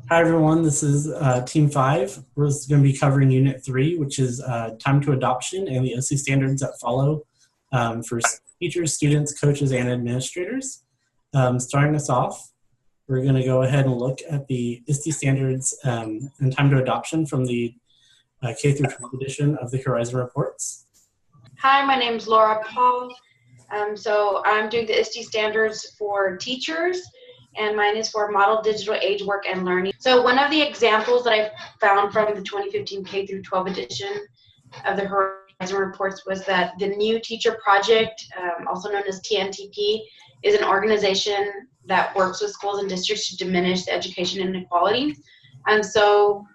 Hi everyone, this is Team 5. We're going to be covering Unit 3, which is time to adoption and the OC standards that follow for teachers, students, coaches, and administrators. Starting us off, we're going to go ahead and look at the ISTE standards and time to adoption from the K through 12 edition of the Horizon Reports. Hi, my name is Laura Paul. So I'm doing the ISTE standards for teachers, and mine is for Model Digital Age Work and Learning. So one of the examples that I found from the 2015 K through 12 edition of the Horizon Reports was that the New Teacher Project, also known as TNTP, is an organization that works with schools and districts to diminish the education inequality. And so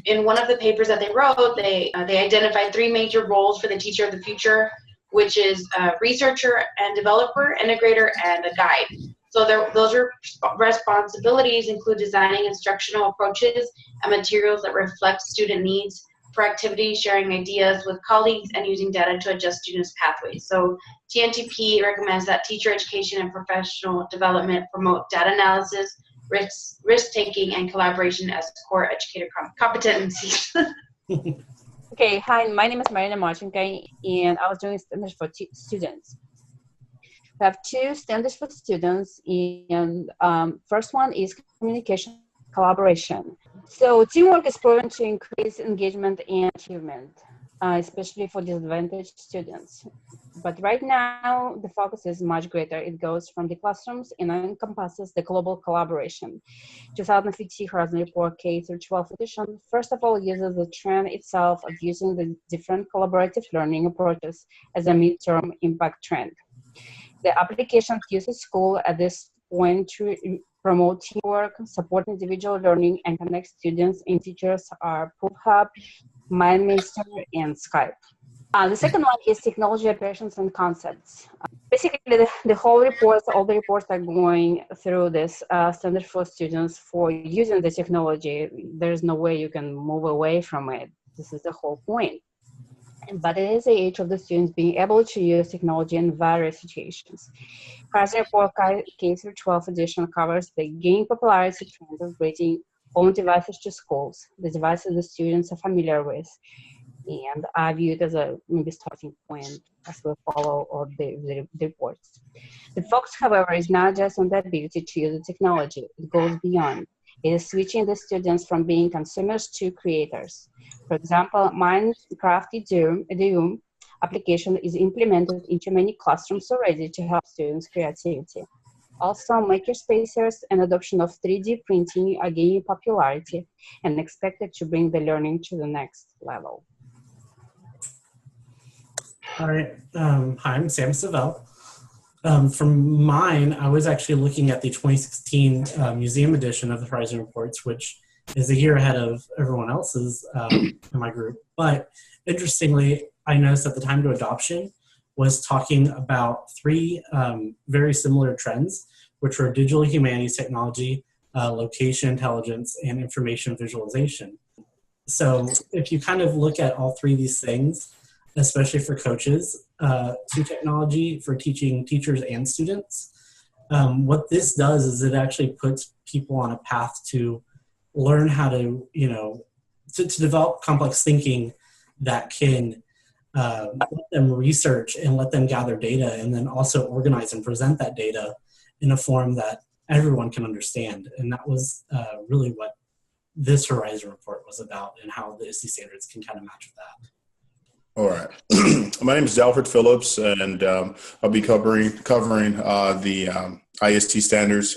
in one of the papers that they wrote, they identified three major roles for the teacher of the future, which is researcher and developer, integrator, and a guide. So those responsibilities include designing instructional approaches and materials that reflect student needs for activities, sharing ideas with colleagues, and using data to adjust students' pathways. So TNTP recommends that teacher education and professional development promote data analysis, risk-taking, and collaboration as core educator competencies. Okay, hi, my name is Marina Marchenka, and I was doing standards for students. We have two standards for students, and first one is communication collaboration. So teamwork is proven to increase engagement and achievement, especially for disadvantaged students. But right now, the focus is much greater. It goes from the classrooms and encompasses the global collaboration. 2015 Horizon Report K through 12 edition, first of all, uses the trend itself of using the different collaborative learning approaches as a midterm impact trend. The applications used at school at this point to promote teamwork, support individual learning, and connect students and teachers are ProofHub, MindMeister, and Skype. The second one is technology operations and concepts. Basically, the whole reports, all the reports are going through this standard for students for using the technology. There's no way you can move away from it. This is the whole point. But it is the age of the students being able to use technology in various situations. Horizon Report K through 12 edition covers the gain popularity trend of bringing own devices to schools, the devices the students are familiar with, and I view it as a maybe starting point as we follow all the reports. The focus, however, is not just on the ability to use the technology. It goes beyond. It is switching the students from being consumers to creators. For example, Minecraft Idiom application is implemented into many classrooms already to help students' creativity. Also, makerspaces and adoption of 3D printing are gaining popularity and expected to bring the learning to the next level. All right, hi, I'm Sam Savell. From mine, I was actually looking at the 2016 museum edition of the Horizon Reports, which is a year ahead of everyone else's in my group. But interestingly, I noticed that the time to adoption was talking about three very similar trends, which were digital humanities technology, location intelligence, and information visualization. So if you kind of look at all three of these things, especially for coaches, to technology for teaching teachers and students. What this does is it actually puts people on a path to learn how to, to develop complex thinking that can let them research and let them gather data and then also organize and present that data in a form that everyone can understand. And that was really what this Horizon report was about and how the ISTE standards can kind of match with that. All right. My name is Alfred Phillips, and I'll be covering the IST standards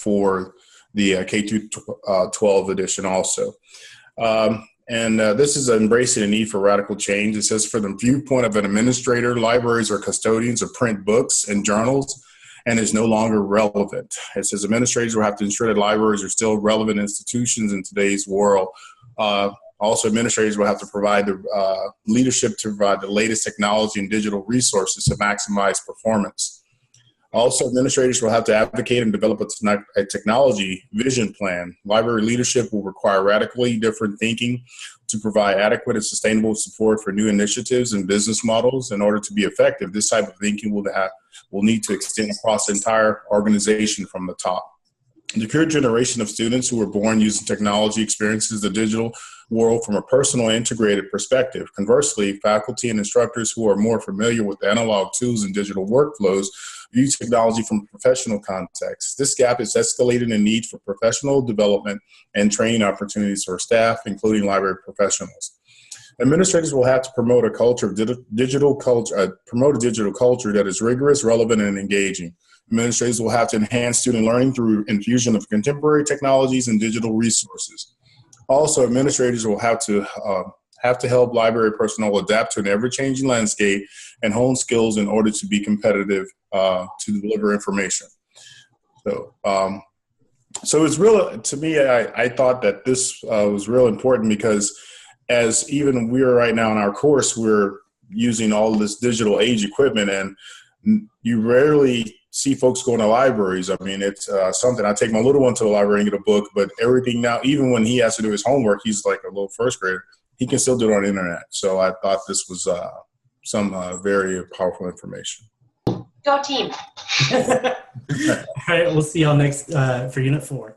for the K-12 edition also. This is embracing a need for radical change. It says, for the viewpoint of an administrator, libraries are custodians of print books and journals and is no longer relevant. It says administrators will have to ensure that libraries are still relevant institutions in today's world. Also, administrators will have to provide the leadership to provide the latest technology and digital resources to maximize performance. Also, administrators will have to advocate and develop a technology vision plan. Library leadership will require radically different thinking to provide adequate and sustainable support for new initiatives and business models. In order to be effective, this type of thinking will need to extend across the entire organization from the top. The current generation of students who were born using technology experiences the digital world from a personal integrated perspective. Conversely, faculty and instructors who are more familiar with analog tools and digital workflows use technology from a professional context. This gap is escalating the need for professional development and training opportunities for staff, including library professionals. Administrators will have to promote a culture of digital culture that is rigorous, relevant, and engaging. Administrators will have to enhance student learning through infusion of contemporary technologies and digital resources. Also, administrators will have to help library personnel adapt to an ever-changing landscape and hone skills in order to be competitive to deliver information. So it's real to me. I thought that this was real important because as even we're right now in our course, we're using all this digital age equipment, and you rarely see folks going to libraries. I mean, it's something. I take my little one to the library and get a book, but everything now, even when he has to do his homework, he's like a little first grader, he can still do it on the internet. So I thought this was some very powerful information. Go team. All right, we'll see y'all next for Unit 4.